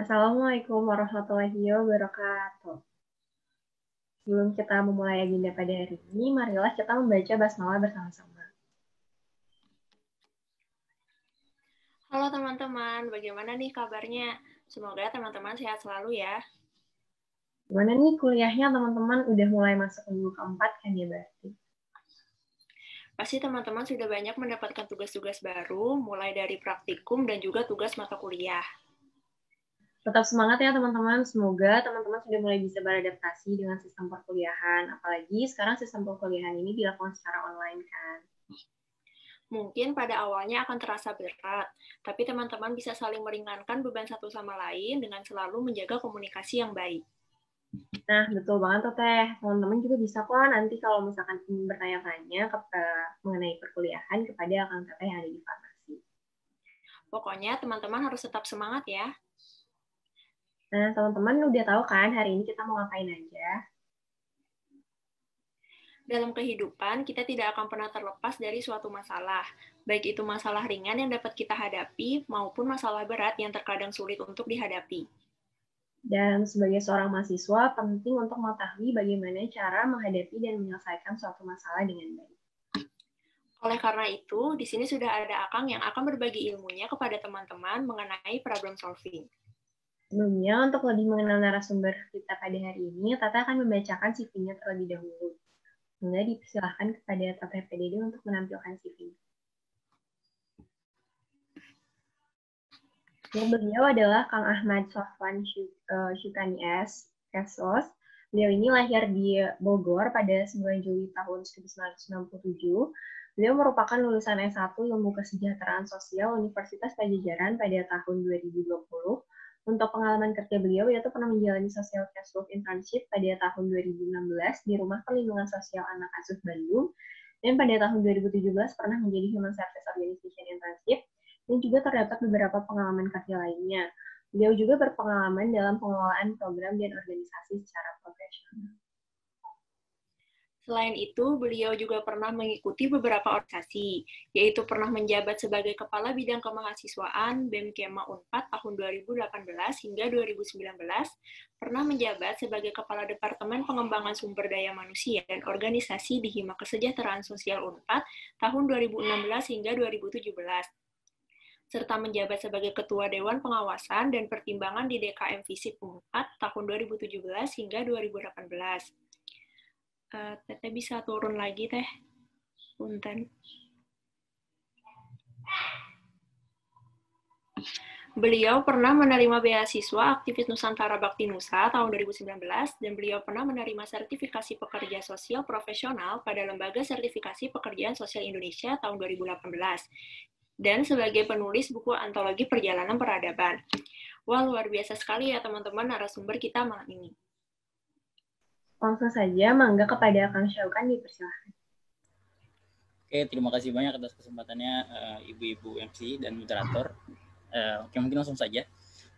Assalamualaikum warahmatullahi wabarakatuh. Sebelum kita memulai agenda pada hari ini, marilah kita membaca basmalah bersama-sama. Halo teman-teman, bagaimana nih kabarnya? Semoga teman-teman sehat selalu ya. Gimana nih kuliahnya teman-teman? Udah mulai masuk minggu keempat kan ya berarti? Pasti teman-teman sudah banyak mendapatkan tugas-tugas baru, mulai dari praktikum dan juga tugas mata kuliah. Tetap semangat ya teman-teman. Semoga teman-teman sudah mulai bisa beradaptasi dengan sistem perkuliahan. Apalagi sekarang sistem perkuliahan ini dilakukan secara online kan. Mungkin pada awalnya akan terasa berat, tapi teman-teman bisa saling meringankan beban satu sama lain dengan selalu menjaga komunikasi yang baik. Nah, betul banget tuh Teh. Teman-teman juga bisa kok nanti kalau misalkan ingin bertanya-tanya mengenai perkuliahan kepada akang Teteh yang ada di farmasi. Pokoknya teman-teman harus tetap semangat ya. Nah, teman-teman udah tahu kan hari ini kita mau ngapain aja? Dalam kehidupan, kita tidak akan pernah terlepas dari suatu masalah, baik itu masalah ringan yang dapat kita hadapi maupun masalah berat yang terkadang sulit untuk dihadapi. Dan sebagai seorang mahasiswa, penting untuk mengetahui bagaimana cara menghadapi dan menyelesaikan suatu masalah dengan baik. Oleh karena itu, di sini sudah ada Akang yang akan berbagi ilmunya kepada teman-teman mengenai problem solving. Sebelumnya, untuk lebih mengenal narasumber kita pada hari ini, Tata akan membacakan CV-nya terlebih dahulu. Sehingga dipersilahkan kepada Tata PDD untuk menampilkan CV. Beliau adalah Kang Ahmad Sofwan Syukani S.Sos. Beliau ini lahir di Bogor pada 9 Juli tahun 1997. Beliau merupakan lulusan S1 Ilmu Kesejahteraan Sosial Universitas Pajajaran pada tahun 2020. Untuk pengalaman kerja beliau, yaitu pernah menjalani Social Cashwork Internship pada tahun 2016 di Rumah Perlindungan Sosial Anak Asuh Bandung, dan pada tahun 2017 pernah menjadi Human Service Organization Internship, dan juga terdapat beberapa pengalaman kerja lainnya. Beliau juga berpengalaman dalam pengelolaan program dan organisasi secara profesional. Selain itu, beliau juga pernah mengikuti beberapa organisasi, yaitu pernah menjabat sebagai Kepala Bidang Kemahasiswaan BEM Kema Unpad tahun 2018 hingga 2019, pernah menjabat sebagai Kepala Departemen Pengembangan Sumber Daya Manusia dan Organisasi di Hima Kesejahteraan Sosial Unpad tahun 2016 hingga 2017, serta menjabat sebagai Ketua Dewan Pengawasan dan Pertimbangan di DKM Visip Unpad tahun 2017 hingga 2018. Teteh bisa turun lagi, Teh. Punten. Beliau pernah menerima beasiswa Aktivis Nusantara Bakti Nusa tahun 2019, dan beliau pernah menerima sertifikasi pekerja sosial profesional pada Lembaga Sertifikasi Pekerjaan Sosial Indonesia tahun 2018, dan sebagai penulis buku antologi perjalanan peradaban. Wah, luar biasa sekali ya teman-teman narasumber kita malam ini. Langsung saja, mangga kepada Kang Syaukan dipersilahkan. Oke, terima kasih banyak atas kesempatannya Ibu-Ibu MC dan moderator. Oke, mungkin langsung saja.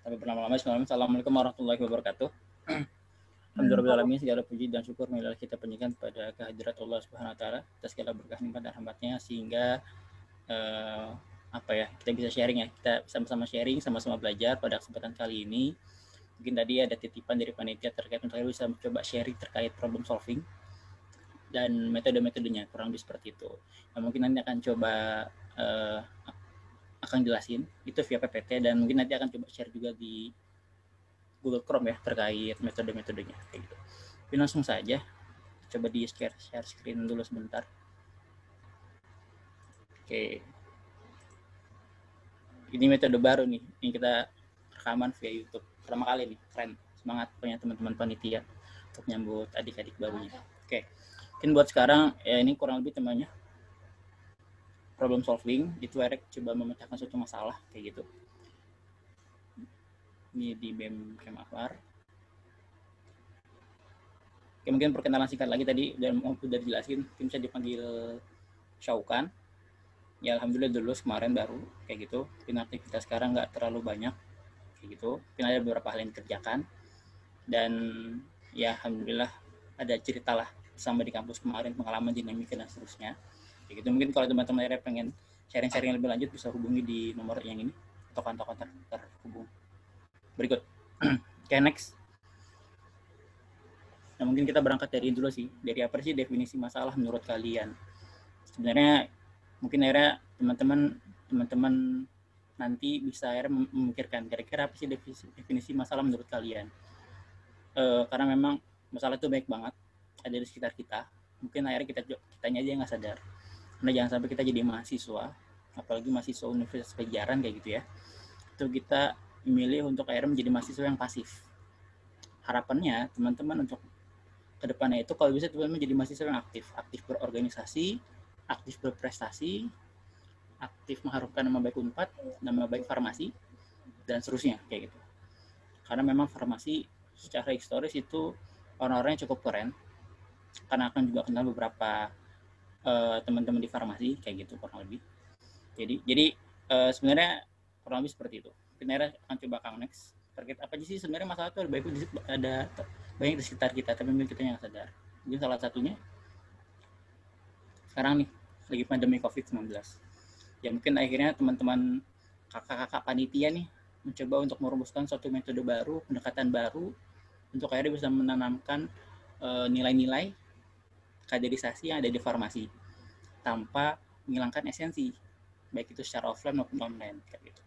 Tapi berlama-lama, Assalamualaikum warahmatullahi wabarakatuh. Alhamdulillahirrahmanirrahim, segala puji dan syukur marilah kita panjatkan kepada kehadirat Allah Subhanahu wa taala atas segala berkah nikmat dan rahmatnya sehingga kita bisa sharing ya. Kita sama-sama sharing, sama-sama belajar pada kesempatan kali ini. Mungkin tadi ada titipan dari panitia terkait untuk bisa mencoba sharing terkait problem solving dan metode-metodenya, kurang lebih seperti itu. Nah, mungkin nanti akan coba akan jelasin itu via PPT, dan mungkin nanti akan coba share juga di Google Chrome ya terkait metode-metodenya kayak gitu. Tapi langsung saja coba di share screen dulu sebentar. Oke. Ini metode baru nih, ini kita rekaman via YouTube pertama kali nih, keren. Semangat punya teman-teman panitia untuk nyambut adik-adik barunya. Oke. Mungkin buat sekarang ya ini kurang lebih temanya problem solving, itu Eric coba memecahkan suatu masalah kayak gitu. Ini di BEM Kemahwar. Oke, mungkin perkenalan singkat lagi tadi udah dijelasin, mungkin bisa dipanggil Syaukan. Ya alhamdulillah lulus kemarin baru kayak gitu. Mungkin aktivitas sekarang nggak terlalu banyak kayak gitu. Mungkin ada beberapa hal yang dikerjakan, dan ya alhamdulillah ada cerita lah sama di kampus kemarin, pengalaman dinamika dan seterusnya kayak gitu. Mungkin kalau teman-teman pengen sharing-sharing lebih lanjut bisa hubungi di nomor yang ini atau kontak terhubung berikut. Oke, next. Nah, mungkin kita berangkat dari dulu sih. Dari apa sih definisi masalah menurut kalian? Sebenarnya mungkin akhirnya teman-teman nanti bisa akhirnya memikirkan kira-kira apa sih definisi masalah menurut kalian. Karena memang masalah itu baik banget ada di sekitar kita. Mungkin akhirnya kitanya aja yang nggak sadar. Karena jangan sampai kita jadi mahasiswa, apalagi mahasiswa universitas pelajaran kayak gitu ya. Itu kita memilih untuk akhirnya menjadi mahasiswa yang pasif. Harapannya teman-teman untuk kedepannya itu kalau bisa teman-teman menjadi mahasiswa yang aktif berorganisasi, aktif berprestasi, aktif mengharumkan nama baik Unpad, nama baik farmasi, dan seterusnya kayak gitu. Karena memang farmasi secara historis itu orang-orangnya cukup keren, karena akan juga kenal beberapa teman-teman di farmasi kayak gitu kurang lebih. Jadi sebenarnya kurang lebih seperti itu. Kita akan coba Kang next. Terkait apa sih sebenarnya masalah itu ada banyak di sekitar kita, tapi mungkin kita yang sadar. Mungkin salah satunya sekarang nih lagi pandemi COVID-19. Ya mungkin akhirnya teman-teman kakak-kakak panitia nih mencoba untuk merumuskan suatu metode baru, pendekatan baru untuk akhirnya bisa menanamkan nilai-nilai kaderisasi yang ada di farmasi tanpa menghilangkan esensi, baik itu secara offline maupun online kayak gitu.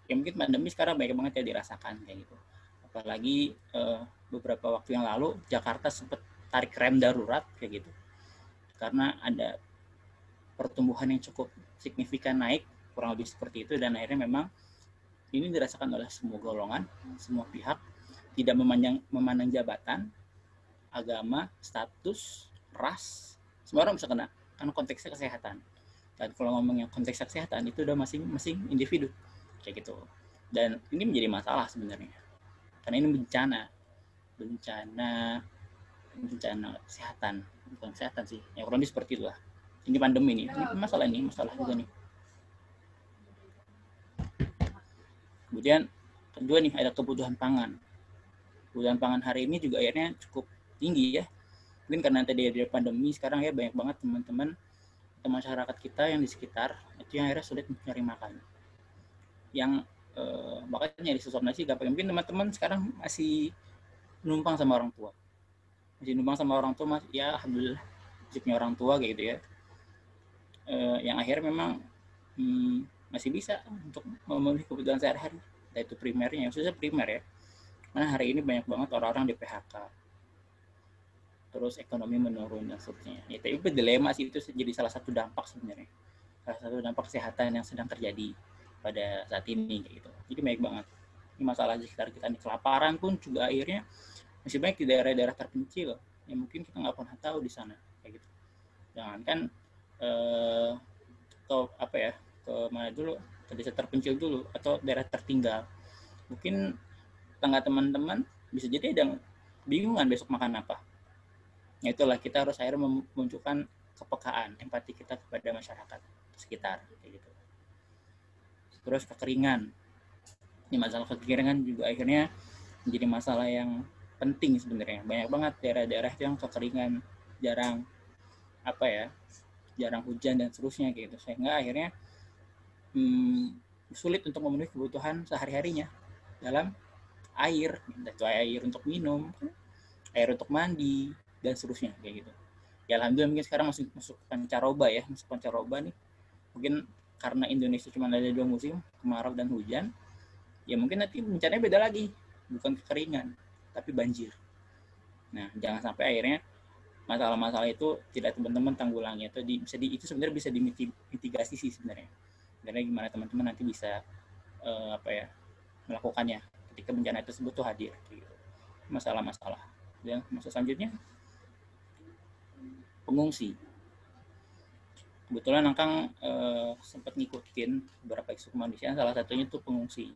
Ya mungkin pandemi sekarang banyak banget ya dirasakan kayak gitu. Apalagi beberapa waktu yang lalu Jakarta sempat tarik rem darurat kayak gitu. Karena ada pertumbuhan yang cukup signifikan naik, kurang lebih seperti itu, dan akhirnya memang ini dirasakan oleh semua golongan, semua pihak, tidak memandang jabatan, agama, status, ras, semua orang bisa kena, karena konteksnya kesehatan. Dan kalau ngomongnya konteks kesehatan itu udah masing-masing individu kayak gitu. Dan ini menjadi masalah sebenarnya, karena ini bencana kesehatan, bukan kesehatan sih, yang kurang lebih seperti itulah. Ini pandemi nih, ini masalah juga nih. Kemudian kedua nih ada kebutuhan pangan. Kebutuhan pangan hari ini juga akhirnya cukup tinggi ya. Mungkin karena tadi ada pandemi, sekarang ya banyak banget teman-teman atau masyarakat kita yang di sekitar itu yang akhirnya sulit mencari makan. Yang bahkan nyari sesuap nasi gampang. Mungkin teman-teman sekarang masih numpang sama orang tua. Ya alhamdulillah masih punya orang tua kayak gitu ya. Yang akhirnya memang masih bisa untuk memenuhi kebutuhan sehari-hari, yaitu primernya, khususnya primer ya. Karena hari ini banyak banget orang-orang di PHK, terus ekonomi menurun dan seterusnya. Ya, tapi dilema sih, itu jadi salah satu dampak sebenarnya, salah satu dampak kesehatan yang sedang terjadi pada saat ini kayak gitu. Jadi banyak banget ini masalah di sekitar kita nih. Kelaparan pun juga akhirnya masih banyak di daerah-daerah terpencil yang mungkin kita nggak pernah tahu di sana kayak gitu. Jangankan ke mana dulu, ke desa terpencil dulu atau daerah tertinggal, mungkin tangga teman-teman bisa jadi ada bingungan besok makan apa. Ya itulah, kita harus akhirnya memunculkan kepekaan, empati kita kepada masyarakat sekitar kayak gitu. Terus kekeringan, ini masalah kekeringan juga akhirnya menjadi masalah yang penting sebenarnya. Banyak banget daerah-daerah yang kekeringan, jarang hujan dan seterusnya gitu, sehingga akhirnya sulit untuk memenuhi kebutuhan sehari-harinya dalam air, itu air untuk minum, air untuk mandi dan seterusnya kayak gitu. Ya alhamdulillah mungkin sekarang masuk pancaroba nih. Mungkin karena Indonesia cuma ada 2 musim, kemarau dan hujan, ya mungkin nanti bencananya beda lagi, bukan kekeringan tapi banjir. Nah, jangan sampai akhirnya masalah-masalah itu tidak teman-teman tanggulangi, atau itu sebenarnya bisa dimitigasi sih sebenarnya. Karena gimana teman-teman nanti bisa melakukannya ketika bencana tersebut tuh hadir gitu. Masalah-masalah. Dan masalah selanjutnya pengungsi. Kebetulan Kang sempat ngikutin beberapa isu kemanusiaan, salah satunya tuh pengungsi.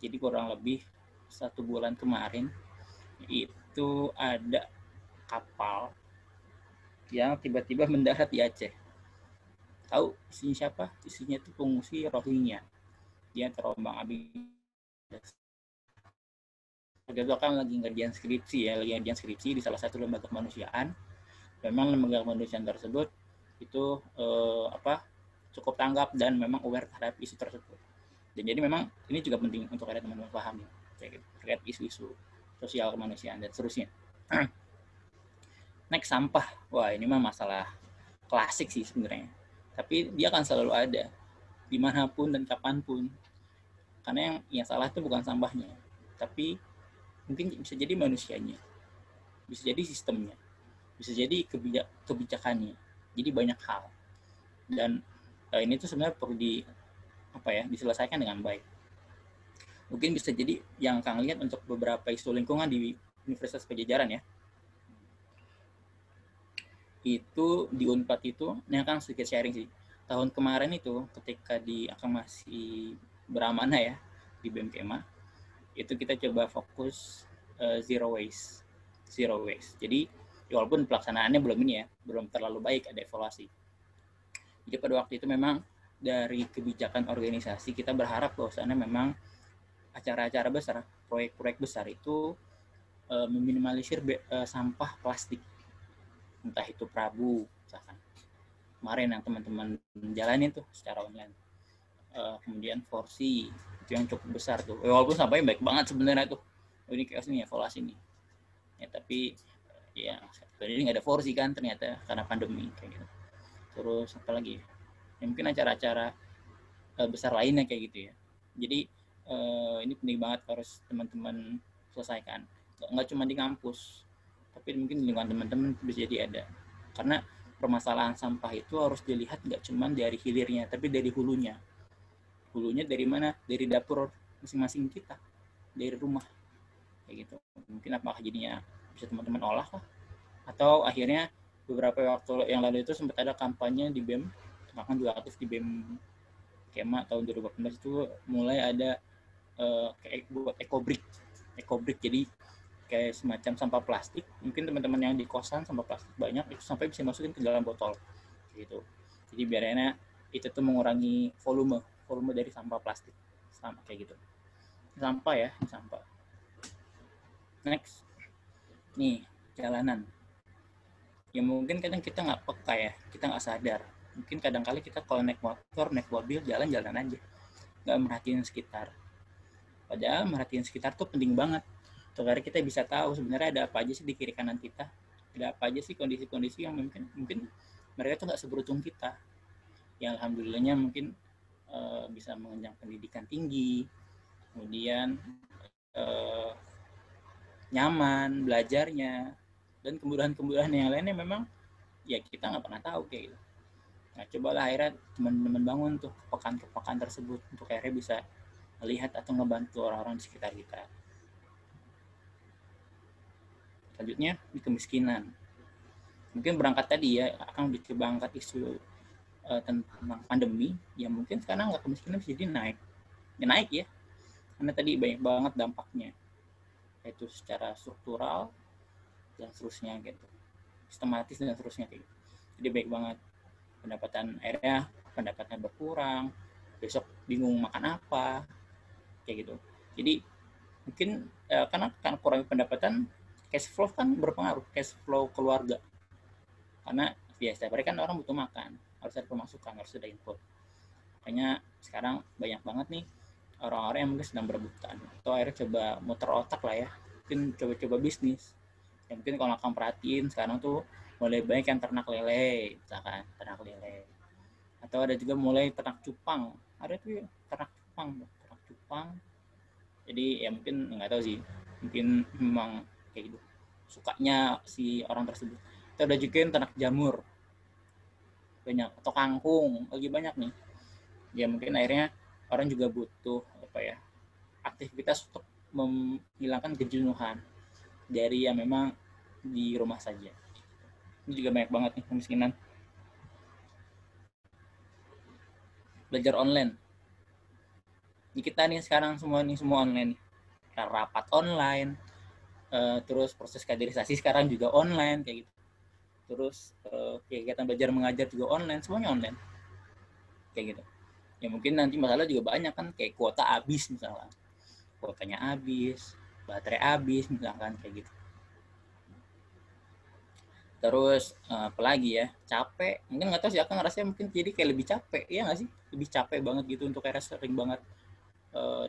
Jadi kurang lebih 1 bulan kemarin itu ada kapal yang tiba-tiba mendarat di Aceh. Tahu isinya siapa? Isinya itu pengungsi Rohingya. Dia terombang ambing. Itu kan lagi ngerjain skripsi di salah satu lembaga kemanusiaan. Memang lembaga kemanusiaan tersebut itu cukup tanggap dan memang aware terhadap isu tersebut. Dan jadi memang ini juga penting untuk ada teman-teman pahami. kayak gitu, terkait isu-isu sosial kemanusiaan dan seterusnya. Next, sampah. Wah, ini mah masalah klasik sih sebenarnya, tapi dia akan selalu ada dimanapun dan kapanpun, karena yang salah itu bukan sampahnya, tapi mungkin bisa jadi manusianya, bisa jadi sistemnya, bisa jadi kebijakannya. Jadi banyak hal, dan ini tuh sebenarnya perlu diselesaikan dengan baik. Mungkin bisa jadi yang Kang lihat untuk beberapa isu lingkungan di Universitas Pajajaran ya, itu di Unpad itu, ini akan sedikit sharing sih. Tahun kemarin itu ketika akan masih beramanah ya di BMKMA, itu kita coba fokus zero waste. Jadi walaupun pelaksanaannya belum terlalu baik, ada evaluasi. Jadi pada waktu itu memang dari kebijakan organisasi kita berharap bahwasannya memang acara-acara besar, proyek-proyek besar itu meminimalisir sampah plastik, entah itu Prabu misalkan kemarin yang teman-teman jalanin tuh secara online, kemudian Forsi itu yang cukup besar tuh, walaupun sampahnya baik banget sebenarnya tuh, ini kayak sini evaluasi nih ya, tapi ya sebenarnya nggak ada Forsi kan ternyata karena pandemi kayak gitu. Terus apa lagi ya, mungkin acara-acara besar lainnya kayak gitu ya. Jadi ini penting banget harus teman-teman selesaikan, nggak cuma di kampus tapi mungkin di lingkungan teman-teman bisa jadi ada, karena permasalahan sampah itu harus dilihat nggak cuma dari hilirnya tapi dari hulunya dari mana, dari dapur masing-masing kita, dari rumah kayak gitu. Mungkin apakah jadinya bisa teman-teman olah lah, atau akhirnya beberapa waktu yang lalu itu sempat ada kampanye di BEM, bahkan juga aktif di BEM Kema tahun 2018 itu mulai ada kayak buat ekobrik, jadi kayak semacam sampah plastik, mungkin teman-teman yang di kosan sampah plastik banyak itu sampai bisa masukin ke dalam botol gitu. Jadi biarnya itu tuh mengurangi volume dari sampah plastik sama kayak gitu. Sampah ya, sampah. Next, nih jalanan. Ya mungkin kadang kita nggak peka ya, kita nggak sadar. Mungkin kadang-kali kita kalau naik motor, naik mobil, jalan-jalan aja, nggak merhatiin sekitar. Padahal merhatiin sekitar tuh penting banget. Agar kita bisa tahu sebenarnya ada apa aja sih di kiri kanan kita, ada apa aja sih kondisi-kondisi yang mungkin mereka tuh nggak seberuntung kita, yang alhamdulillahnya mungkin bisa mengenyam pendidikan tinggi, kemudian nyaman belajarnya, dan kemudahan-kemudahan yang lainnya memang ya kita nggak pernah tahu kayak gitu. Nah cobalah akhirnya teman-teman bangun tuh kepekaan tersebut untuk akhirnya bisa melihat atau ngebantu orang-orang di sekitar kita. Selanjutnya di kemiskinan. Mungkin berangkat tadi ya, akan berangkat isu tentang pandemi, ya mungkin sekarang nggak kemiskinan bisa jadi naik. Ya naik ya, karena tadi banyak banget dampaknya, yaitu secara struktural dan seterusnya gitu, sistematis dan seterusnya gitu. Jadi baik banget pendapatannya berkurang, besok bingung makan apa, kayak gitu. Jadi mungkin karena kurang pendapatan, cash flow kan berpengaruh, cash flow keluarga, karena ya setiap hari kan orang butuh makan, harus ada pemasukan, harus ada input. Makanya sekarang banyak banget nih orang-orang yang mungkin sedang berebutan atau akhirnya coba muter otak lah ya, mungkin coba-coba bisnis. Ya mungkin kalau akan perhatiin sekarang tuh mulai banyak yang ternak lele, misalkan ternak lele, atau ada juga mulai ternak cupang, ada tuh ternak cupang. Jadi ya mungkin nggak tahu sih, mungkin memang kayak gitu sukanya si orang tersebut. Atau ada juga yang ternak jamur banyak, atau kangkung lagi banyak nih. Ya mungkin akhirnya orang juga butuh aktivitas untuk menghilangkan kejenuhan dari yang memang di rumah saja. Ini juga banyak banget nih kemiskinan. Belajar online. Ini kita nih sekarang semua online, rapat online, terus proses kaderisasi sekarang juga online kayak gitu. Terus kegiatan belajar mengajar juga online, semuanya online kayak gitu. Ya mungkin nanti masalah juga banyak kan, kayak kuota habis misalnya, kuotanya habis, baterai habis misalkan kayak gitu. Terus apalagi ya, capek, mungkin nggak tahu sih, aku ngerasa mungkin jadi kayak lebih capek, ya nggak sih, lebih capek banget gitu untuk akhirnya sering banget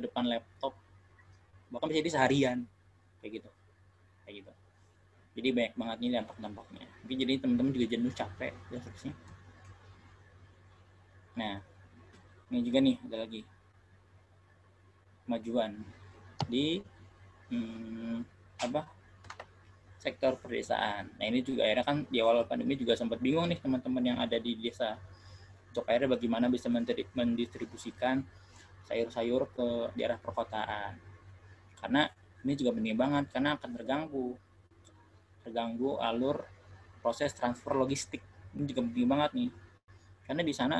depan laptop bahkan bisa jadi seharian kayak gitu. Jadi banyak banget nih dampak-dampaknya. Mungkin jadi teman-teman juga jenuh, capek dan seterusnya. Nah, ini juga nih ada lagi kemajuan di sektor pedesaan. Nah, ini juga akhirnya kan di awal pandemi juga sempat bingung nih teman-teman yang ada di desa untuk akhirnya bagaimana bisa mendistribusikan sayur-sayur ke daerah perkotaan. Karena ini juga penting banget karena akan terganggu alur proses transfer logistik. Ini juga penting banget nih. Karena di sana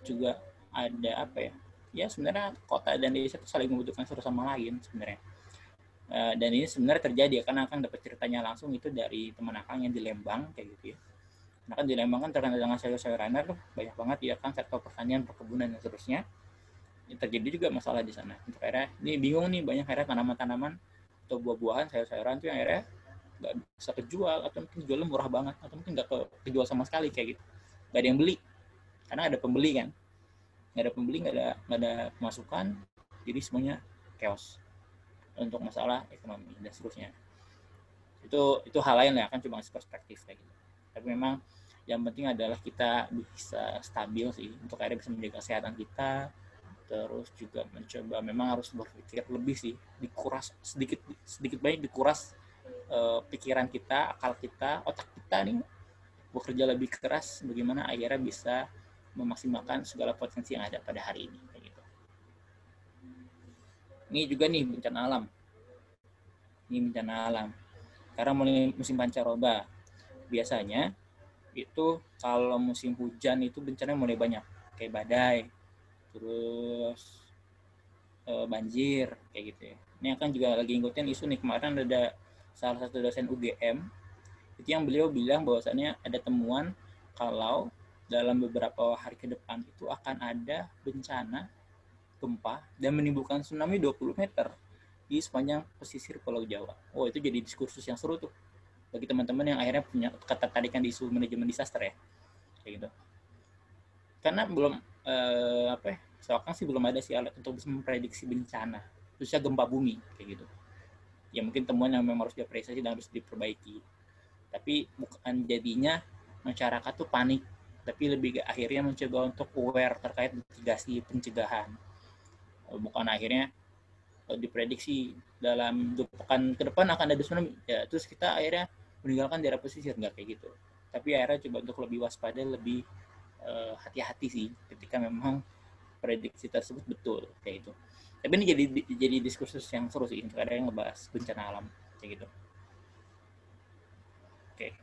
juga ada apa ya? Ya sebenarnya kota dan desa itu saling membutuhkan satu sama lain sebenarnya. Dan ini sebenarnya terjadi karena akan dapat ceritanya langsung itu dari teman akang yang di Lembang kayak gitu ya. Nah kan di Lembang kan terkenal dengan sayur-sayuran tuh banyak banget ya kan sektor pertanian, perkebunan dan seterusnya. Ini terjadi juga masalah di sana. Untuk akhirnya ini bingung nih banyak akhirnya tanaman-tanaman atau buah-buahan, sayur-sayuran tuh yang akhirnya nggak bisa kejual atau mungkin jualnya murah banget atau mungkin nggak kejual sama sekali kayak gitu. Nggak ada yang beli karena ada pembeli kan. Nggak ada pembeli, nggak ada pemasukan, jadi semuanya chaos untuk masalah ekonomi dan seterusnya. Itu hal lain ya kan cuma perspektif kayak gitu. Tapi memang yang penting adalah kita bisa stabil sih untuk akhirnya bisa menjaga kesehatan kita, terus juga mencoba memang harus berpikir lebih sih, dikuras sedikit banyak dikuras pikiran kita, akal kita, otak kita nih bekerja lebih keras bagaimana akhirnya bisa memaksimalkan segala potensi yang ada pada hari ini kayak gitu. Ini juga nih bencana alam. Karena mulai musim pancaroba. Biasanya itu kalau musim hujan itu bencana mulai banyak kayak badai, terus banjir kayak gitu ya. Ini akan juga lagi ngikutin isu nih, kemarin ada salah satu dosen UGM itu yang beliau bilang bahwasannya ada temuan kalau dalam beberapa hari ke depan itu akan ada bencana gempa dan menimbulkan tsunami 20 meter di sepanjang pesisir Pulau Jawa. Oh, itu jadi diskursus yang seru tuh bagi teman-teman yang akhirnya punya ketertarikan di isu manajemen disaster ya. Kayak gitu. Karena belum sekarang sih belum ada sih alat untuk bisa memprediksi bencana, khususnya gempa bumi kayak gitu. Ya mungkin temuan yang memang harus diapresiasi dan harus diperbaiki. Tapi bukan jadinya masyarakat tuh panik, tapi lebih akhirnya mencoba untuk aware terkait mitigasi pencegahan. Bukan akhirnya diprediksi dalam 2 pekan ke depan akan ada tsunami, ya terus kita akhirnya meninggalkan daerah pesisir, nggak kayak gitu. Tapi akhirnya coba untuk lebih waspada, lebih hati-hati sih ketika memang prediksi tersebut betul kayak gitu. Tapi ini jadi diskursus yang seru sih untuk ada yang ngebahas bencana alam kayak gitu. Oke.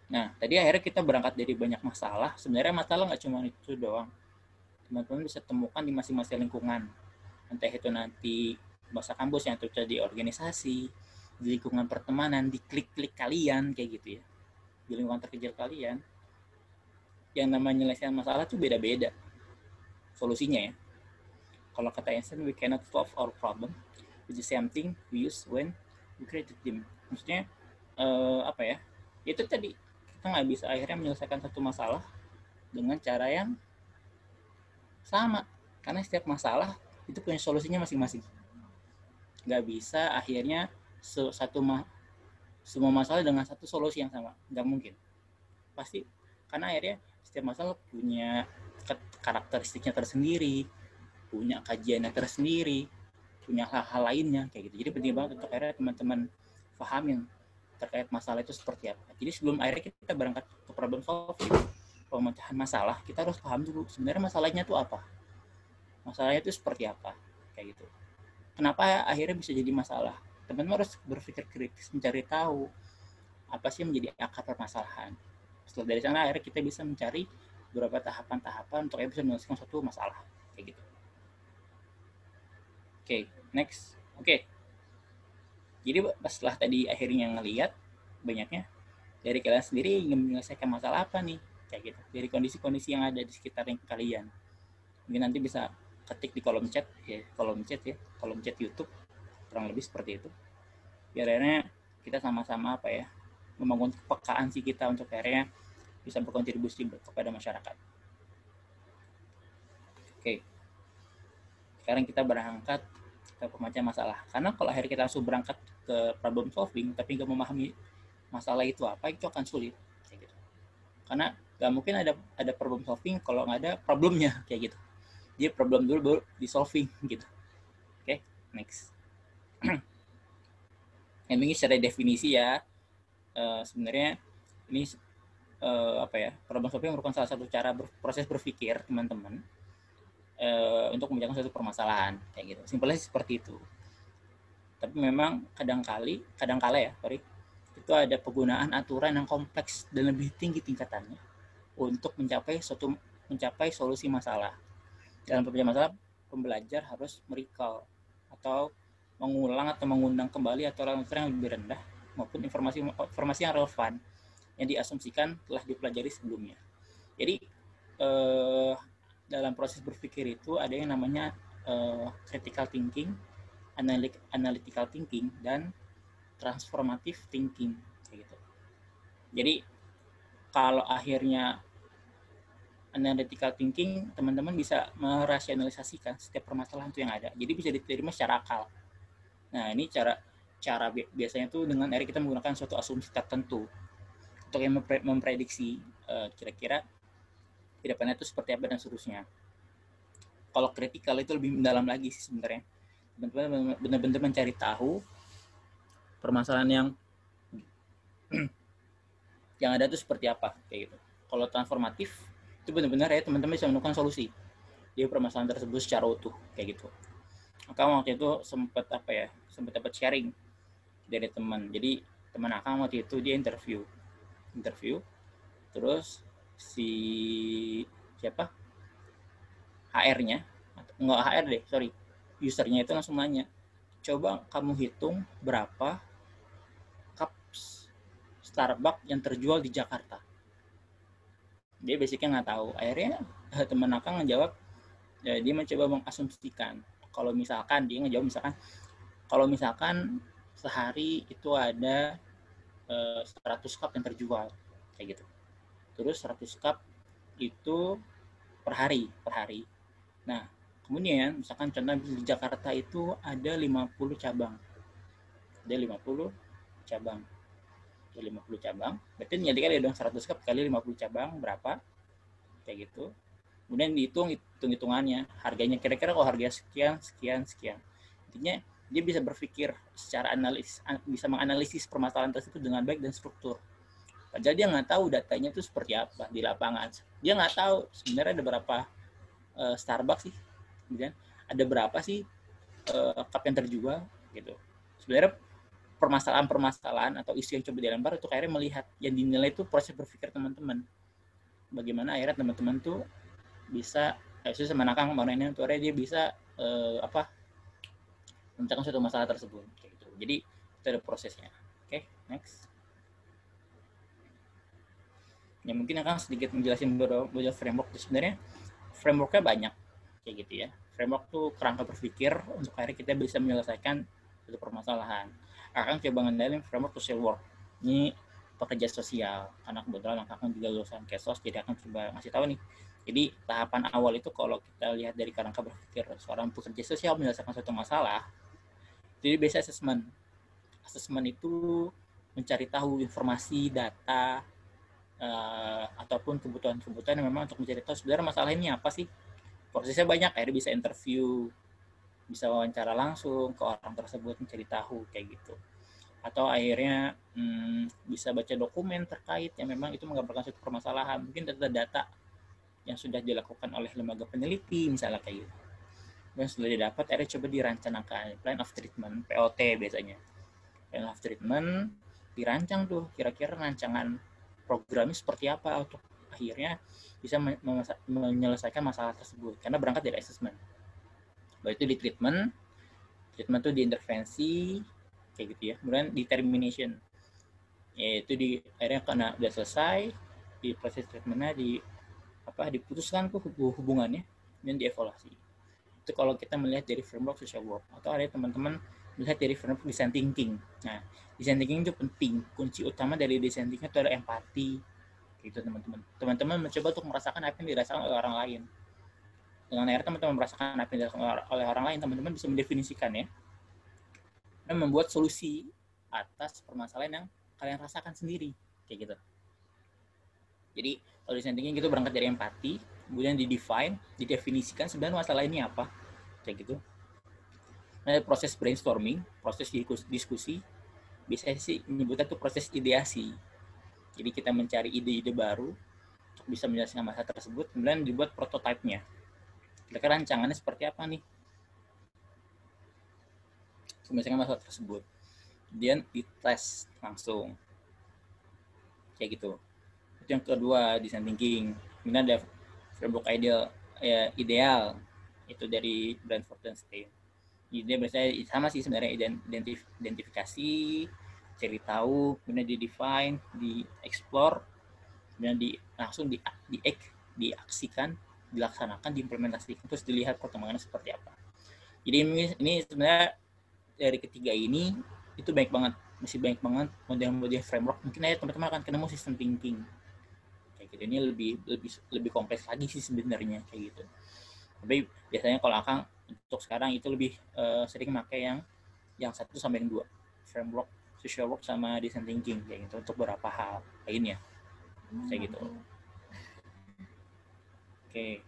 Nah, tadi akhirnya kita berangkat dari banyak masalah. Sebenarnya masalah nggak cuma itu doang. Teman-teman bisa temukan di masing-masing lingkungan. Entah itu nanti bahasa kampus yang terjadi di organisasi, di lingkungan pertemanan, di klik-klik kalian kayak gitu ya. Di lingkungan terkecil kalian. Yang namanya menyelesaikan masalah tuh beda-beda solusinya ya. Kalau kata Einstein, we cannot solve our problem with the same thing we use when we created them. Maksudnya apa ya? Itu tadi kita nggak bisa akhirnya menyelesaikan satu masalah dengan cara yang sama, karena setiap masalah itu punya solusinya masing-masing. Nggak bisa akhirnya semua masalah dengan satu solusi yang sama, nggak mungkin. Pasti karena akhirnya setiap masalah punya karakteristiknya tersendiri, punya kajiannya tersendiri, punya hal-hal lainnya kayak gitu. Jadi penting banget untuk akhirnya teman-teman pahamin terkait masalah itu seperti apa. Jadi sebelum akhirnya kita berangkat ke problem solving, pemecahan masalah, kita harus paham dulu sebenarnya masalahnya itu apa. Masalahnya itu seperti apa kayak gitu. Kenapa akhirnya bisa jadi masalah? Teman-teman harus berpikir kritis, mencari tahu apa sih yang menjadi akar permasalahan. Setelah dari sana akhirnya kita bisa mencari beberapa tahapan-tahapan untuk bisa menyelesaikan suatu masalah kayak gitu. Oke, next. Oke. Jadi setelah tadi akhirnya ngelihat banyaknya dari kalian sendiri ingin menyelesaikan masalah apa nih kayak gitu, dari kondisi-kondisi yang ada di sekitar kalian. Mungkin nanti bisa ketik di kolom chat YouTube, kurang lebih seperti itu. Biar akhirnya kita sama-sama apa ya, membangun kepekaan sih kita untuk akhirnya bisa berkontribusi kepada masyarakat. Oke. Sekarang kita berangkat pemecahan masalah. Karena kalau akhirnya kita langsung berangkat ke problem solving tapi nggak memahami masalah itu apa, itu akan sulit kayak gitu. Karena nggak mungkin ada problem solving kalau nggak ada problemnya kayak gitu. Dia problem dulu baru di solving gitu. Oke, next. Yang ini secara definisi ya, sebenarnya ini problem solving merupakan salah satu cara proses berpikir teman-teman untuk memecahkan suatu permasalahan kayak gitu. Simpelnya seperti itu. Tapi memang kadangkala ya, itu ada penggunaan aturan yang kompleks dan lebih tinggi tingkatannya untuk mencapai solusi masalah. Dalam pemecahan masalah, pembelajar harus merecall atau mengulang atau mengundang kembali aturan yang lebih rendah maupun informasi yang relevan yang diasumsikan telah dipelajari sebelumnya. Jadi dalam proses berpikir itu ada yang namanya critical thinking, analytical thinking, dan transformative thinking kayak gitu. Jadi kalau akhirnya analytical thinking, teman-teman bisa merasionalisasikan setiap permasalahan itu yang ada. Jadi bisa diterima secara akal. Nah, ini cara biasanya tuh dengan kita menggunakan suatu asumsi tertentu untuk yang memprediksi kira-kira ke depannya itu seperti apa dan seterusnya. Kalau kritikal itu lebih mendalam lagi sih sebenarnya. Teman-teman benar-benar mencari tahu permasalahan yang ada itu seperti apa kayak gitu. Kalau transformatif itu benar-benar ya teman-teman bisa menemukan solusi di permasalahan tersebut secara utuh kayak gitu. Akang waktu itu sempat dapat sharing dari teman. Jadi teman Akang waktu itu dia interview terus si siapa HR-nya enggak HR deh, sorry, usernya itu langsung nanya, coba kamu hitung berapa cup Starbucks yang terjual di Jakarta. Dia basicnya nggak tahu. Akhirnya teman Akang ngejawab, dia mencoba mengasumsikan kalau misalkan kalau misalkan sehari itu ada 100 cup yang terjual kayak gitu. Terus 100 cup itu per hari. Nah, kemudian misalkan contoh di Jakarta itu ada 50 cabang. Ada 50 cabang. Berarti menjadikan ada dong 100 cup kali 50 cabang berapa? Kayak gitu. Kemudian hitung-hitungannya, harganya kira-kira kalau harga sekian. Intinya dia bisa berpikir secara bisa menganalisis permasalahan tersebut dengan baik dan struktur. Padahal dia nggak tahu datanya itu seperti apa di lapangan. Dia nggak tahu sebenarnya ada berapa Starbucks sih, kemudian ada berapa sih cup yang terjual gitu. Sebenarnya permasalahan atau isu yang coba dilempar itu akhirnya melihat yang dinilai itu proses berpikir teman-teman. Bagaimana akhirnya teman-teman tuh bisa sama Akang kemarin ini tuh dia bisa memecahkan suatu masalah tersebut kayak gitu. Jadi itu ada prosesnya. Oke, next. Ya mungkin Akang sedikit menjelasin beberapa framework. Sebenarnya frameworknya banyak kayak gitu ya. Framework tuh kerangka berpikir untuk akhirnya kita bisa menyelesaikan suatu permasalahan. Akang coba ngendalin framework social work. Ini pekerja sosial. Karena kebetulan Akang juga lulusan Kesos, jadi Akang coba ngasih tahu nih. Jadi tahapan awal itu kalau kita lihat dari kerangka berpikir seorang pekerja sosial menyelesaikan suatu masalah, jadi biasa assessment. Assessment itu mencari tahu informasi, data, ataupun kebutuhan-kebutuhan yang memang untuk mencari tahu sebenarnya masalah ini apa sih. Prosesnya banyak, akhirnya bisa interview, bisa wawancara langsung ke orang tersebut mencari tahu kayak gitu. Atau akhirnya bisa baca dokumen terkait yang memang itu menggambarkan suatu permasalahan, mungkin data-data yang sudah dilakukan oleh lembaga peneliti misalnya kayak gitu. Dan setelah didapat, akhirnya coba dirancangkan plan of treatment, POT biasanya. Plan of treatment dirancang tuh kira-kira rancangan programnya seperti apa untuk akhirnya bisa menyelesaikan masalah tersebut karena berangkat dari assessment. Baik itu di treatment itu di intervensi kayak gitu ya. Kemudian determination, yaitu akhirnya karena udah selesai di proses treatmentnya diputuskan tuh hubungannya dan dievaluasi. Itu kalau kita melihat dari framework social work. Atau ada teman-teman melihat dari framework design thinking. Nah, design thinking itu penting. Kunci utama dari design thinking itu adalah empati. Gitu teman-teman. Teman-teman mencoba untuk merasakan apa yang dirasakan oleh orang lain. dengan akhirnya teman-teman merasakan apa yang dirasakan oleh orang lain, teman-teman bisa mendefinisikan ya, dan membuat solusi atas permasalahan yang kalian rasakan sendiri, kayak gitu. Jadi kalau design thinking itu berangkat dari empati, kemudian didefinisikan sebenarnya masalah ini apa, kayak gitu. Nah, proses brainstorming, proses diskusi, biasanya sih menyebutnya itu proses ideasi. Jadi kita mencari ide-ide baru untuk bisa menjelaskan masalah tersebut, kemudian dibuat prototipenya. Kira-kira rancangannya seperti apa nih? Menyelesaikan masalah tersebut. Kemudian dites langsung. Kayak gitu. Itu yang kedua, design thinking. Kemudian ada framework ideal. Itu dari Branford dan Stein. Ide biasanya sama sih sebenarnya, identifikasi, cari tahu, kemudian di-define, di-explore, kemudian langsung diaksikan, dilaksanakan, diimplementasikan, terus dilihat perkembangannya seperti apa. Jadi ini sebenarnya dari ketiga ini itu masih banyak banget model-model framework. Mungkin aja teman-teman akan ketemu system thinking kayak gitu. Ini lebih kompleks lagi sih sebenarnya kayak gitu. Tapi biasanya kalau Akang untuk sekarang itu lebih sering pakai yang 1 sampai yang 2 framework social work sama design thinking kayak gitu untuk beberapa hal lainnya kayak gitu. Oke.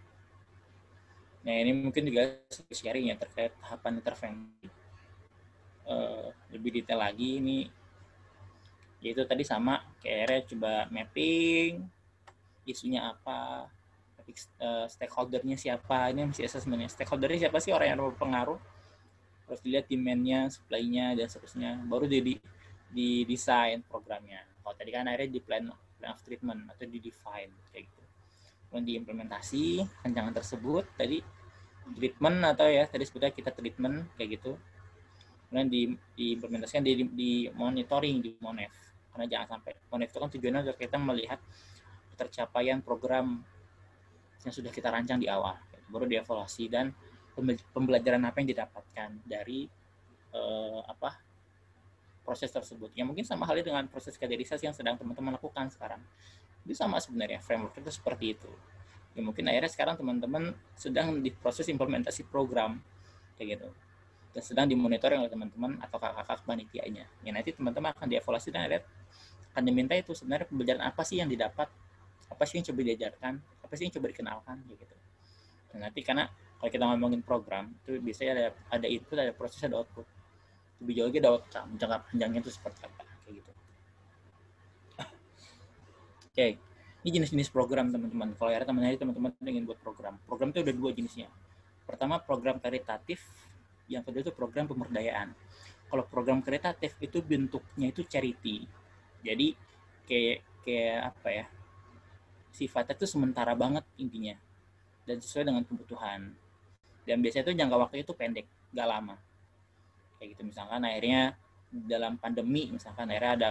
Nah ini mungkin juga sharing ya terkait tahapan intervensi. Lebih detail lagi ini, yaitu tadi sama kayak coba mapping isunya apa, stakeholdernya siapa, ini mesti assessment-nya. Stakeholdernya siapa sih, orang yang berpengaruh, harus dilihat demand-nya, supply-nya, dan seterusnya, baru di desain programnya. Kalau tadi kan akhirnya di plan of treatment atau di define kayak gitu. Kemudian diimplementasi rancangan tersebut, tadi treatment atau ya tadi sebutnya kita treatment kayak gitu. Kemudian diimplementasikan di monitoring di Monef, karena jangan sampai Monef itu kan tujuannya agar kita melihat tercapaian program yang sudah kita rancang di awal, baru dievaluasi dan pembelajaran apa yang didapatkan dari proses tersebut. Ya mungkin sama halnya dengan proses kaderisasi yang sedang teman-teman lakukan sekarang. Itu sama sebenarnya, framework itu seperti itu. Ya mungkin akhirnya sekarang teman-teman sedang di proses implementasi program kayak gitu, dan sedang dimonitor oleh teman-teman atau kakak-kakak panitianya. Ya nanti teman-teman akan dievaluasi dan akan diminta itu sebenarnya pembelajaran apa sih yang didapat, apa sih yang coba diajarkan, apa sih yang coba dikenalkan gitu. Dan nanti karena kalau kita ngomongin program itu biasanya ada input, ada proses, ada output. Lebih jauh lagi ada outcome, jangka panjangnya itu seperti apa kayak gitu. Oke. Ini jenis-jenis program teman-teman. Kalau ya teman-teman ingin buat program itu ada 2 jenisnya. Pertama program karitatif, yang kedua itu program pemberdayaan. Kalau program karitatif itu bentuknya itu charity. Jadi kayak apa ya? Sifatnya itu sementara banget intinya dan sesuai dengan kebutuhan. Dan biasanya itu jangka waktunya itu pendek, gak lama. Kayak gitu, misalkan akhirnya dalam pandemi misalkan akhirnya ada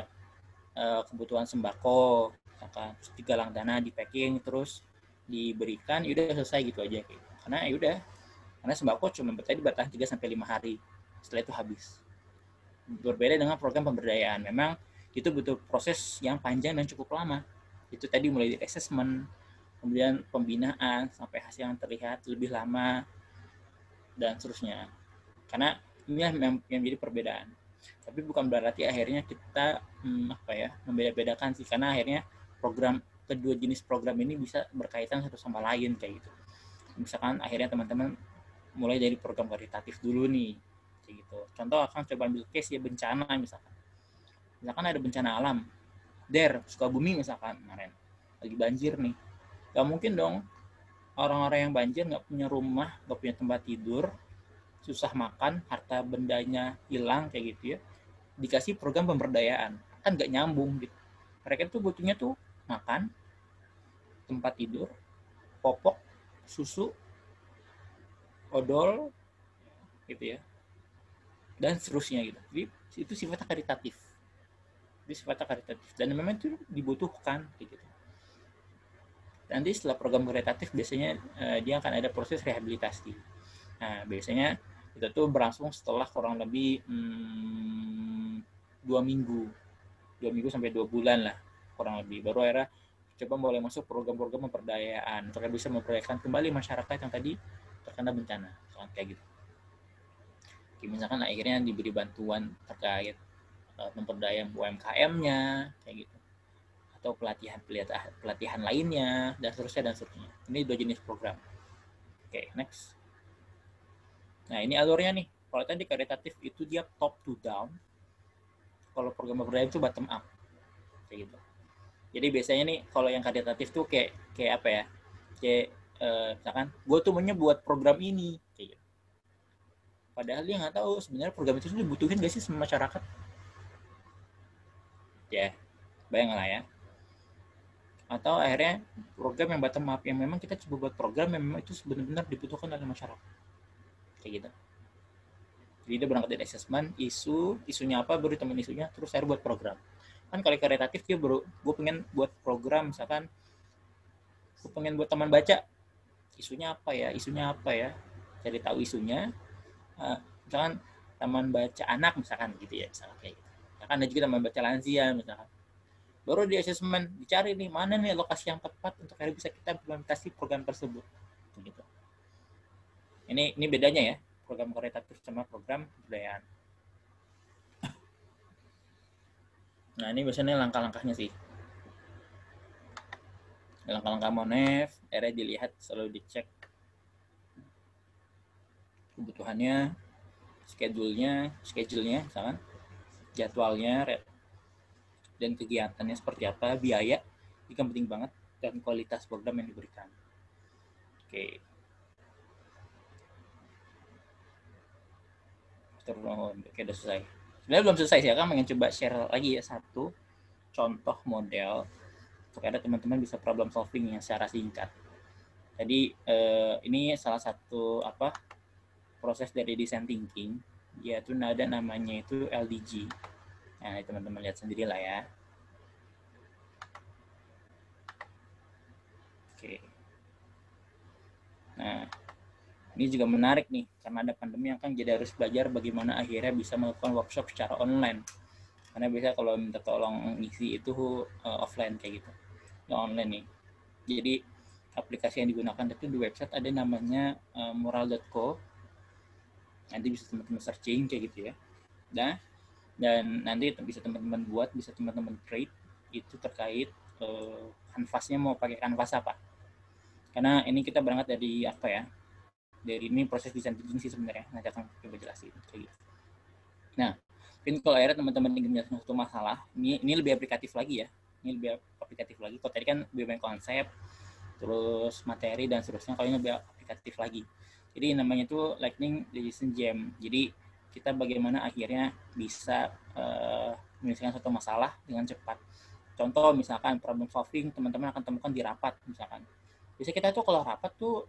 kebutuhan sembako, misalkan terus digalang dana, di packing, terus diberikan, udah selesai gitu aja kayak. Karena udah, karena sembako cuma bertahan 3 sampai 5 hari. Setelah itu habis. Berbeda dengan program pemberdayaan. Memang itu butuh proses yang panjang dan cukup lama. Itu tadi mulai dari assessment, kemudian pembinaan sampai hasil yang terlihat lebih lama dan seterusnya. Karena ini yang menjadi perbedaan. Tapi bukan berarti akhirnya kita membeda-bedakan sih, karena akhirnya kedua jenis program ini bisa berkaitan satu sama lain kayak gitu. Misalkan akhirnya teman-teman mulai dari program karitatif dulu nih kayak gitu. Contoh akan coba ambil case ya bencana misalkan ada bencana alam, Sukabumi misalkan kemarin lagi banjir nih. Gak mungkin dong orang-orang yang banjir nggak punya rumah, nggak punya tempat tidur, susah makan, harta bendanya hilang kayak gitu ya, dikasih program pemberdayaan, kan nggak nyambung gitu. Mereka tuh butuhnya tuh makan, tempat tidur, popok, susu, odol gitu ya, dan seterusnya gitu. Jadi itu sifatnya karitatif. Dan memang itu dibutuhkan gitu. Nanti setelah program karitatif biasanya dia akan ada proses rehabilitasi. Nah, biasanya itu tuh berlangsung setelah kurang lebih 2 minggu sampai 2 bulan lah kurang lebih. Baru akhirnya coba mulai masuk program-program pemberdayaan untuk bisa memperdayakan kembali masyarakat yang tadi terkena bencana, kayak gitu. Misalkan akhirnya diberi bantuan terkait pemberdayaan UMKM-nya, kayak gitu, atau pelatihan lainnya, dan seterusnya. Ini 2 jenis program. Oke, next. Nah, ini alurnya nih. Kalau tadi karitatif itu dia top to down, kalau program pemberdayaan itu bottom up, kayak gitu. Jadi biasanya nih kalau yang karitatif tuh kayak apa ya? Kayak misalkan gue tuh maunya buat program ini, kayak gitu. Padahal dia nggak tahu sebenarnya program itu dibutuhin gak sih sama masyarakat. Ya, bayang lah ya. Atau akhirnya program yang bottom up, yang memang kita coba buat program yang memang itu benar-benar dibutuhkan oleh masyarakat, kayak gitu. Jadi dia berangkat dari assessment, isunya apa, baru temen isunya, terus saya buat program. Kan kalau karitatif dia baru, gue pengen buat program, misalkan gue pengen buat teman baca, isunya apa ya, cari tahu isunya, misalkan teman baca anak misalkan gitu ya, misalkan kayak gitu. Misalkan ada juga teman baca lansia misalkan. Baru di assessment dicari nih mana nih lokasi yang tepat untuk akhirnya bisa kita implementasi program tersebut, gitu. Ini bedanya ya, program karitatif sama program kebudayaan. Nah, ini biasanya langkah-langkahnya sih. Langkah-langkah Monef, akhirnya dilihat, selalu dicek kebutuhannya, schedule-nya, misalkan jadwalnya, dan kegiatannya seperti apa, biaya, ini kan penting banget, dan kualitas program yang diberikan. Oke. Oke, udah selesai. Sebenarnya belum selesai sih, akan pengen coba share lagi ya satu contoh model supaya teman-teman bisa problem solving yang secara singkat. Jadi ini salah satu proses dari design thinking, yaitu ada namanya itu LDG. Nah, teman-teman lihat sendiri lah ya. Oke. Nah, ini juga menarik nih, karena ada pandemi yang kan jadi harus belajar bagaimana akhirnya bisa melakukan workshop secara online. Karena biasa kalau minta tolong ngisi itu offline kayak gitu, online nih. Jadi aplikasi yang digunakan itu di website ada namanya moral.co. Nanti bisa teman-teman searching kayak gitu ya. Nah, dan nanti bisa teman-teman buat, bisa teman-teman create itu terkait kanvasnya mau pakai kanvas apa. Karena ini kita berangkat dari dari ini proses design thinking sih sebenarnya. Nanti akan coba jelasin kayak gitu. Nah, mungkin kalau akhirnya teman-teman ingin menjelaskan satu masalah, ini lebih aplikatif lagi ya. Ini lebih aplikatif lagi. Kalau tadi kan lebih banyak konsep, terus materi dan seterusnya. Kalau ini lebih aplikatif lagi. Jadi namanya itu Lightning Decision Jam. Jadi kita bagaimana akhirnya bisa menyelesaikan satu masalah dengan cepat. Contoh misalkan problem solving teman-teman akan temukan di rapat misalkan. Biasanya kita tuh kalau rapat tuh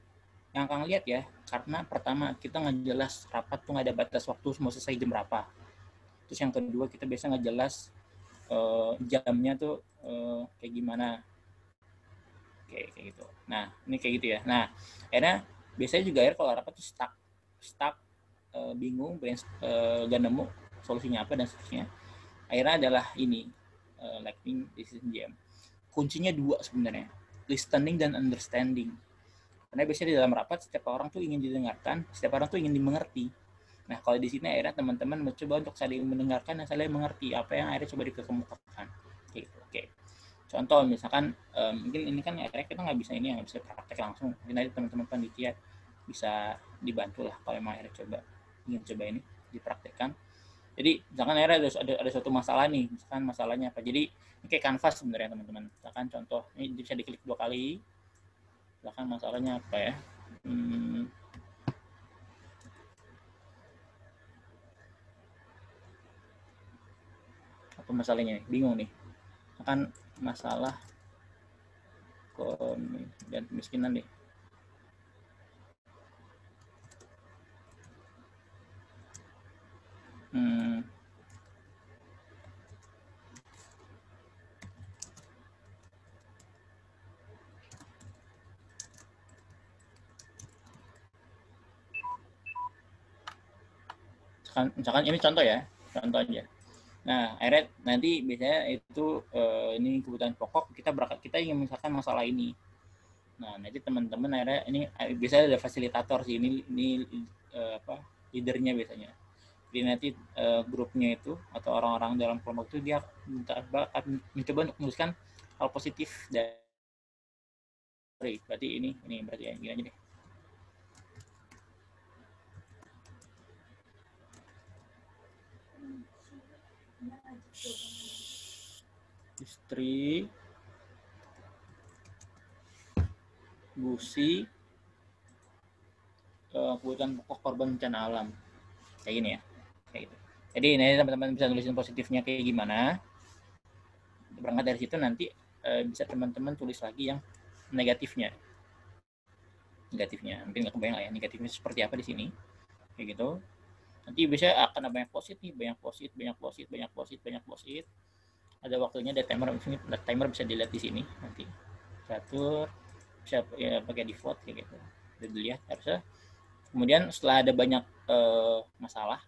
yang akan lihat ya, karena pertama kita nggak jelas rapat tuh nggak ada batas waktu mau selesai jam berapa. Terus yang kedua kita biasa nggak jelas jamnya tuh kayak gimana, kayak gitu. Nah ini kayak gitu ya. Nah akhirnya biasanya juga kalau rapat tuh stuck bingung, gak nemu solusinya apa dan seterusnya. Akhirnya adalah ini Lightning Decision Jam. Kuncinya dua sebenarnya, listening dan understanding. Karena biasanya di dalam rapat setiap orang tuh ingin didengarkan, setiap orang tuh ingin dimengerti. Nah kalau di sini akhirnya teman-teman mencoba untuk saling mendengarkan dan saling mengerti apa yang akhirnya coba dikemukakan. Oke. Contoh misalkan mungkin ini kan akhirnya kita nggak bisa praktek langsung. Mungkin nanti teman-teman panitia bisa dibantu lah kalau memang akhirnya ingin coba ini dipraktekkan. Jadi misalkan akhirnya ada suatu masalah nih, misalkan masalahnya apa. Jadi ini kayak kanvas sebenarnya teman-teman. Misalkan contoh ini bisa diklik 2 kali. Misalkan masalahnya apa ya? Apa masalahnya? Bingung nih. Misalkan masalah dan kemiskinan nih. Misalkan ini contoh aja. Nah, akhirnya nanti biasanya itu ini kebutuhan pokok kita ingin misalkan masalah ini. Nah, nanti teman-teman akhirnya ini biasanya ada fasilitator sih, ini leadernya biasanya. Jadi nanti grupnya itu atau orang-orang dalam kelompok itu dia mencoba untuk menuliskan hal positif dari berarti ini berarti ya, gini aja deh. Istri gusi kebutuhan pokok korban bencana alam kayak gini ya, kayak gitu. Jadi ini teman-teman bisa nulisin positifnya kayak gimana, berangkat dari situ nanti bisa teman-teman tulis lagi yang negatifnya mungkin nggak kebayang lah ya negatifnya seperti apa di sini kayak gitu. Nanti bisa akan ada banyak posit. Ada waktunya, ada timer bisa dilihat di sini nanti. Catur bisa ya, pakai default kayak gitu. Udah dilihat harusnya. Kemudian setelah ada banyak masalah,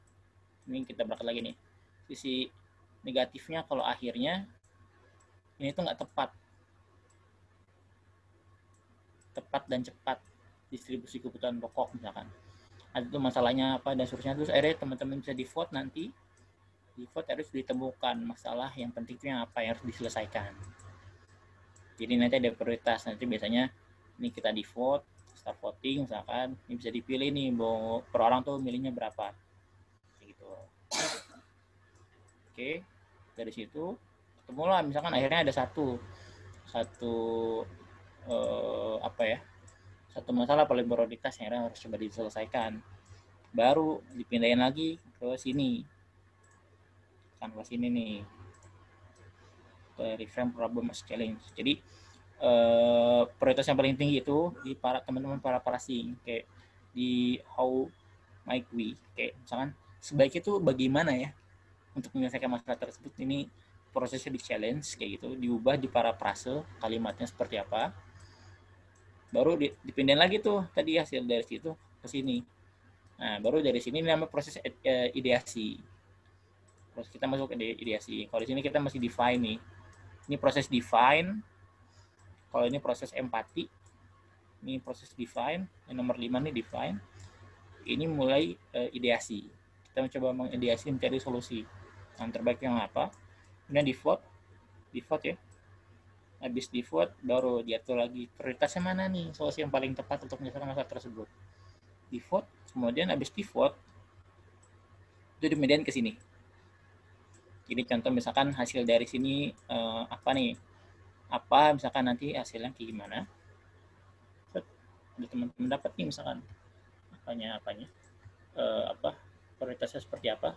ini kita berangkat lagi nih. Sisi negatifnya kalau akhirnya ini tuh nggak tepat dan cepat distribusi kebutuhan pokok misalkan. Ada tuh masalahnya apa dan seterusnya, terus akhirnya teman-teman bisa di vote nanti. Di vote harus ditemukan masalah yang penting itu yang apa yang harus diselesaikan. Jadi nanti ada prioritas, nanti biasanya ini kita di vote, start voting misalkan, ini bisa dipilih nih mau per orang tuh milihnya berapa. Gitu. Oke, dari situ ketemulah misalkan akhirnya ada satu satu masalah paling prioritas yang harus coba diselesaikan. Baru dipindahin lagi ke sini. Kan ke sini nih. Ke reframe problem as challenge. Jadi prioritas yang paling tinggi itu di para teman-teman para pricing, kayak di how might we, kayak misalkan sebaiknya itu bagaimana ya untuk menyelesaikan masalah tersebut. Ini prosesnya di challenge kayak gitu, diubah di para prase kalimatnya seperti apa, baru dipindahin lagi tuh tadi hasil dari situ ke sini. Nah baru dari sini namanya proses ideasi. Proses kita masuk ke ideasi. Kalau di sini kita masih define nih, ini proses define. Kalau ini proses empati, ini proses define. Yang nomor 5 nih define. Ini mulai ideasi. Kita mencoba mengideasi, mencari solusi yang terbaik yang apa. Kemudian default ya. Habis default baru diatur lagi prioritasnya mana nih, solusi yang paling tepat untuk menyelesaikan masalah tersebut. Default, kemudian habis default itu dimediain ke sini. Jadi contoh misalkan hasil dari sini apa nih? Apa misalkan nanti hasilnya kayak gimana? Udah teman-teman dapat nih misalkan apanya apa prioritasnya seperti apa.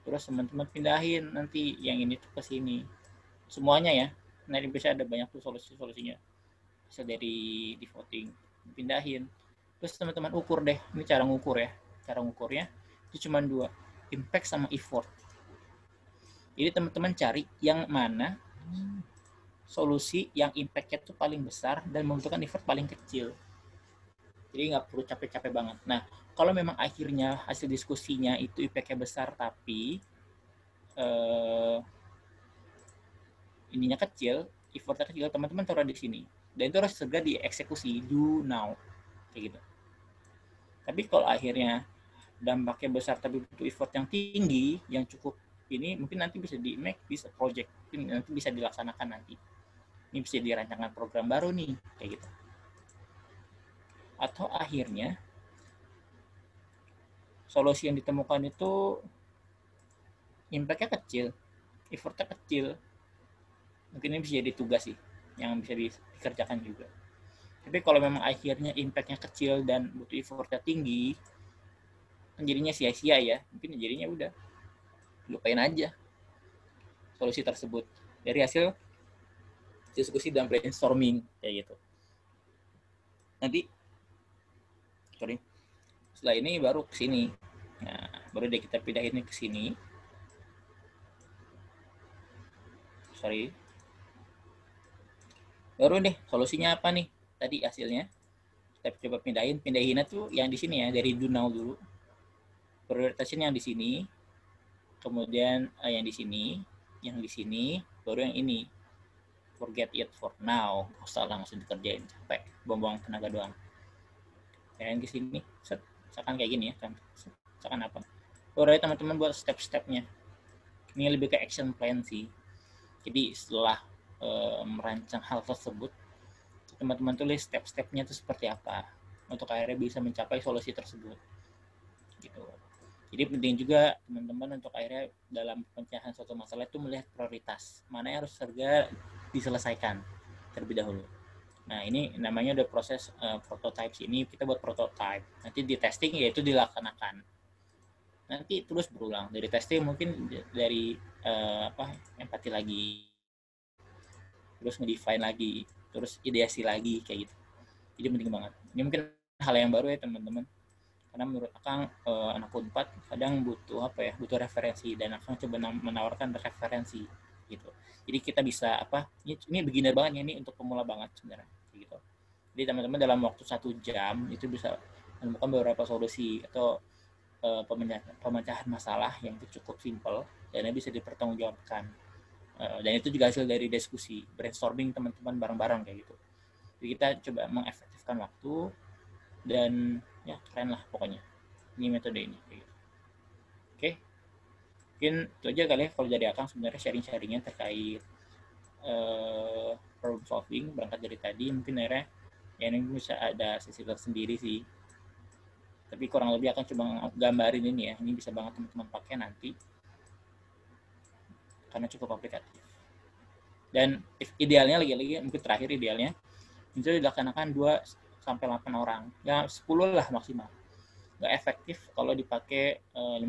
Terus teman-teman pindahin nanti yang ini tuh ke sini. Semuanya ya. Nanti bisa ada banyak tuh solusinya. Bisa dari defaulting, pindahin. Terus teman-teman ukur deh. Ini cara ngukur ya. Cara ngukurnya itu cuma 2, impact sama effort. Jadi teman-teman cari yang mana solusi yang impact-nya itu paling besar dan membutuhkan effort paling kecil. Jadi nggak perlu capek-capek banget. Nah, kalau memang akhirnya hasil diskusinya itu impact-nya besar tapi ininya kecil, effortnya kecil, teman-teman taruh di sini. Dan itu harus segera dieksekusi, do now. Kayak gitu. Tapi kalau akhirnya dampaknya besar tapi butuh effort yang tinggi, yang cukup ini mungkin nanti bisa di make this project, mungkin nanti bisa dilaksanakan nanti. Ini bisa dirancangkan program baru nih, kayak gitu. Atau akhirnya solusi yang ditemukan itu impact-nya kecil, effort-nya kecil. Mungkin ini bisa jadi tugas sih yang bisa dikerjakan juga. Tapi kalau memang akhirnya impact-nya kecil dan butuh effort-nya tinggi, kan jadinya sia-sia ya. Mungkin jadinya udah lupain aja solusi tersebut dari hasil diskusi dan brainstorming kayak gitu. Nanti setelah ini baru ke sini. Nah, baru deh kita pindahin ke sini. Baru deh solusinya apa nih? Tadi hasilnya kita coba pindahinnya tuh yang di sini ya, dari do now dulu. Prioritasnya yang di sini. kemudian yang di sini, baru yang ini. Forget it for now, usah langsung dikerjain, capek, buang-buang tenaga doang. Dan di sini, misalkan kayak gini ya, kan, misalkan apa? Baru teman-teman buat step-stepnya. Ini lebih ke action plan sih. Jadi setelah merancang hal tersebut, teman-teman tulis step-stepnya itu seperti apa untuk akhirnya bisa mencapai solusi tersebut. Gitu. Jadi penting juga teman-teman untuk akhirnya dalam pemecahan suatu masalah itu melihat prioritas. Mana yang harus segera diselesaikan terlebih dahulu. Nah, ini namanya udah proses prototype. Ini kita buat prototype. Nanti di testing yaitu dilaksanakan. Nanti terus berulang. Dari testing mungkin dari empati lagi. Terus ngedefine lagi. Terus ideasi lagi kayak gitu. Jadi penting banget. Ini mungkin hal yang baru ya teman-teman. Karena menurut Akang anak Unpad kadang butuh referensi, dan Akang coba menawarkan referensi gitu. Jadi kita bisa ini beginner banget ya, ini untuk pemula banget sebenarnya gitu. Jadi teman-teman dalam waktu 1 jam itu bisa menemukan beberapa solusi atau pemecahan masalah yang cukup simpel dan bisa dipertanggungjawabkan. Dan itu juga hasil dari diskusi, brainstorming teman-teman bareng-bareng kayak gitu. Jadi kita coba mengefektifkan waktu dan ya keren lah pokoknya ini metode ini gitu. Oke, mungkin itu aja kali ya kalau dari Akang sebenarnya sharing-sharingnya terkait problem solving berangkat dari tadi. Mungkin akhirnya ya ini bisa ada sesi tersendiri sih, tapi kurang lebih Akang coba gambarin ini ya, ini bisa banget teman-teman pakai nanti karena cukup aplikatif. Dan idealnya lagi-lagi mungkin terakhir idealnya itu dilaksanakan 2-8 orang, ya 10 lah maksimal. Nggak efektif kalau dipakai 15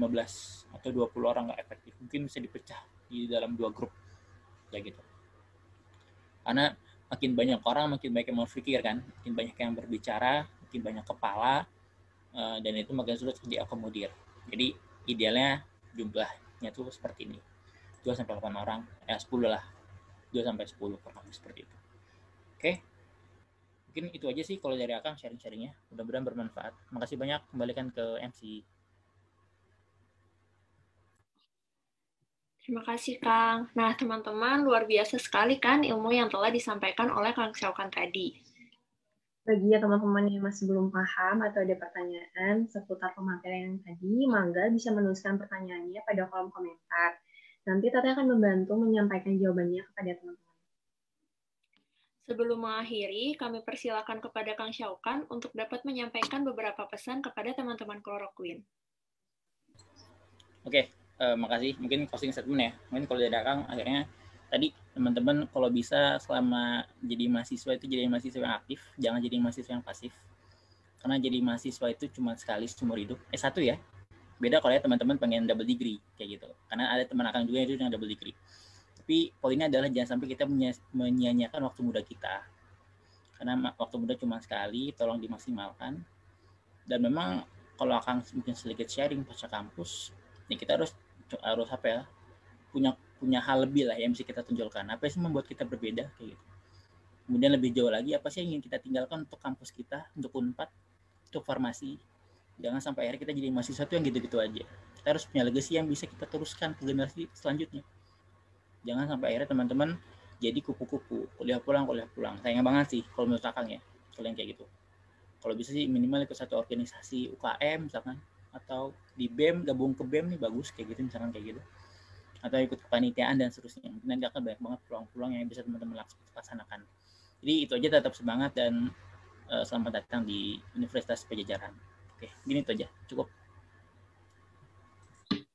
atau 20 orang, nggak efektif. Mungkin bisa dipecah di dalam 2 grup kayak gitu. Karena makin banyak orang, makin banyak yang berpikir kan, makin banyak yang berbicara, makin banyak kepala, dan itu makin sulit diakomodir. Jadi idealnya jumlahnya tuh seperti ini, 2-8 orang, 10 lah, 2-10 kurang lebih seperti itu. Oke. Mungkin itu aja sih kalau dari Akang sharing-sharingnya. Mudah-mudahan bermanfaat. Makasih banyak. Kembalikan ke MC. Terima kasih, Kang. Nah, teman-teman, luar biasa sekali kan ilmu yang telah disampaikan oleh Kang Syaukan tadi. Bagi teman-teman yang masih belum paham atau ada pertanyaan seputar pematerian yang tadi, mangga bisa menuliskan pertanyaannya pada kolom komentar. Nanti Tata akan membantu menyampaikan jawabannya kepada teman-teman. Sebelum mengakhiri, kami persilakan kepada Kang Syaukan untuk dapat menyampaikan beberapa pesan kepada teman-teman Chloroquine. Oke, makasih. Mungkin closing statement ya. Mungkin kalau dari Akang, akhirnya tadi teman-teman kalau bisa selama jadi mahasiswa itu jadi mahasiswa yang aktif, jangan jadi mahasiswa yang pasif. Karena jadi mahasiswa itu cuma sekali seumur hidup. S1 ya. Beda kalau ya teman-teman pengen double degree kayak gitu. Karena ada teman Akang juga itu yang double degree. Tapi poinnya adalah jangan sampai kita menyia-nyiakan waktu muda kita. Karena waktu muda cuma sekali, tolong dimaksimalkan. Dan memang kalau Akang mungkin sedikit sharing pasca kampus, ini kita harus punya hal lebih lah yang bisa kita tunjukkan. Apa sih membuat kita berbeda kayak gitu. Kemudian lebih jauh lagi, apa sih yang ingin kita tinggalkan untuk kampus kita, untuk Unpad, untuk farmasi. Jangan sampai akhirnya kita jadi mahasiswa yang gitu-gitu aja. Kita harus punya legacy yang bisa kita teruskan ke generasi selanjutnya. Jangan sampai akhirnya teman-teman jadi kupu-kupu, kuliah pulang. Sayang banget sih kalau menurut Akang ya, kalau yang kayak gitu. Kalau bisa sih minimal ikut satu organisasi UKM misalkan, atau di BEM, gabung ke BEM nih bagus kayak gitu misalkan kayak gitu. Atau ikut kepanitiaan dan seterusnya. Nanti akan banyak banget peluang-peluang yang bisa teman-teman laksanakan. Jadi itu aja, tetap semangat dan selamat datang di Universitas Pajajaran. Oke, gini itu aja, cukup.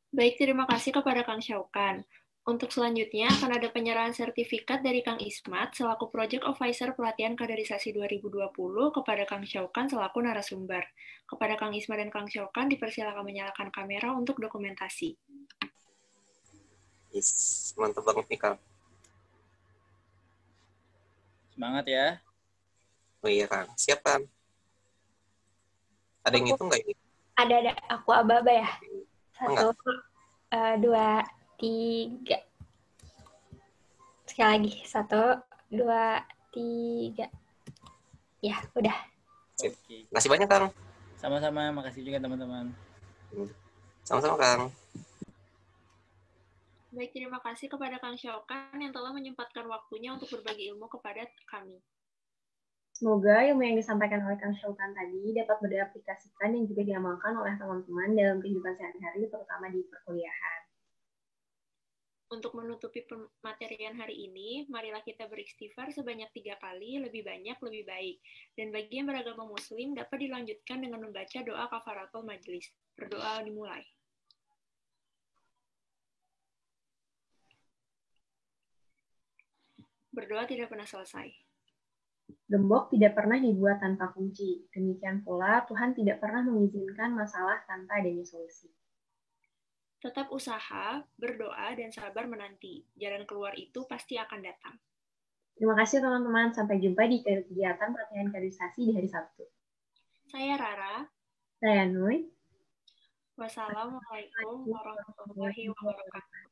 Baik, terima kasih kepada Kang Syaukan. Untuk selanjutnya akan ada penyerahan sertifikat dari Kang Ismat selaku Project Officer Pelatihan Kaderisasi 2020 kepada Kang Syaukan selaku narasumber. Kepada Kang Ismat dan Kang Syaukan dipersilakan menyalakan kamera untuk dokumentasi. Yes, mantap banget nih Kang. Semangat ya. Oh iya Kang, siap Kang. Ada yang ngitung nggak ini? Ada. Aku aba-aba ya. 1, 2, 3. Sekali lagi. 1, 2, 3. Ya, udah. Sip. Makasih banyak Kang. Sama-sama, makasih juga teman-teman. Sama-sama Kang. Baik, terima kasih kepada Kang Syaukan yang telah menyempatkan waktunya untuk berbagi ilmu kepada kami. Semoga ilmu yang disampaikan oleh Kang Syaukan tadi dapat diaplikasikan dan juga diamalkan oleh teman-teman dalam kehidupan sehari-hari, terutama di perkuliahan. Untuk menutupi pematerian hari ini, marilah kita beristighfar sebanyak 3 kali, lebih banyak, lebih baik. Dan bagi yang beragama muslim, dapat dilanjutkan dengan membaca doa kafaratul majlis. Berdoa dimulai. Berdoa tidak pernah selesai. Gembok tidak pernah dibuat tanpa kunci. Demikian pula, Tuhan tidak pernah mengizinkan masalah tanpa adanya solusi. Tetap usaha, berdoa, dan sabar menanti. Jalan keluar itu pasti akan datang. Terima kasih teman-teman. Sampai jumpa di kegiatan pelatihan kaderisasi di hari Sabtu. Saya Rara. Saya Nui. Wassalamualaikum warahmatullahi wabarakatuh.